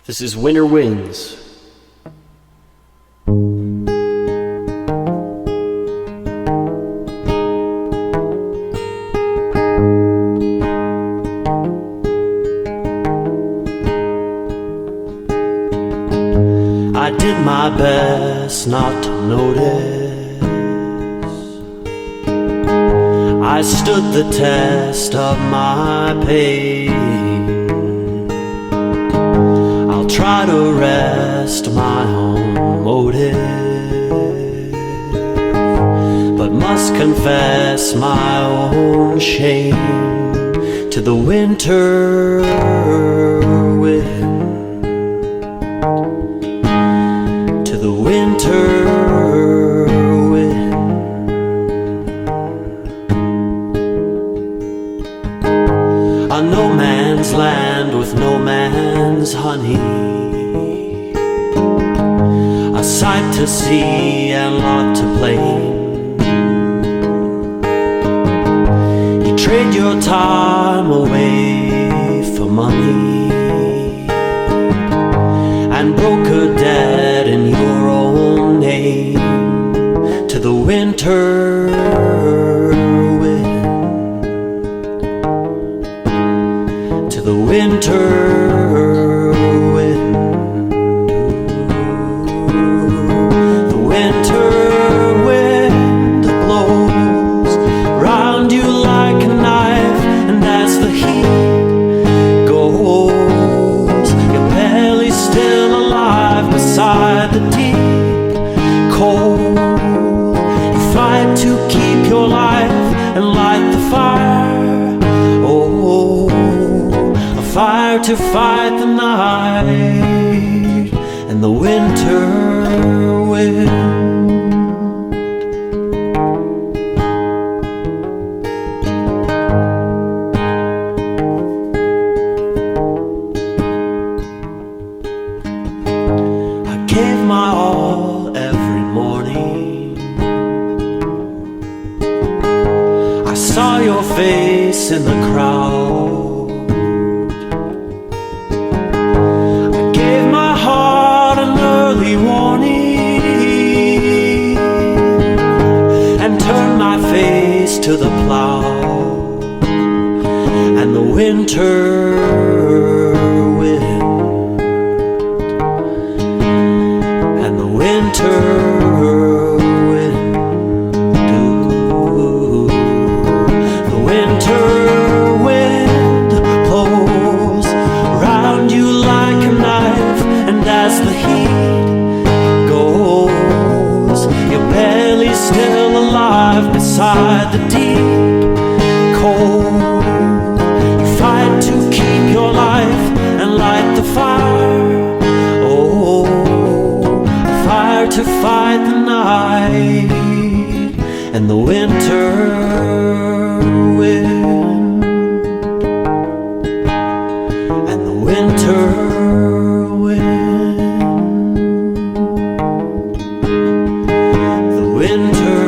This is Winter Winds. I did my best not to notice. I stood the test of my pain. I'll try to rest my own motive, but must confess my own shame to the winter wind. The winter wind. A no man's land with no man's honey, a sight to see and lot to blame. You trade your time away for money and broke a debt in your own name to the winter wind, to the winter wind. The winter wind blows round you like a knife, and as the heat goes, your belly's still beside the deep cold. You fight to keep your life and light the fire. Oh, a fire to fight the night and the winter wind. Gave my all every morning. I saw your face in the crowd. I gave my heart an early warning and turned my face to the plow and the winter wind. Winter wind, the winter wind blows round you like a knife, and as the heat goes, your belly's still alive beside the deep cold. You fight to keep your life and light the fire. To fight the night and the winter wind, and the winter wind, the winter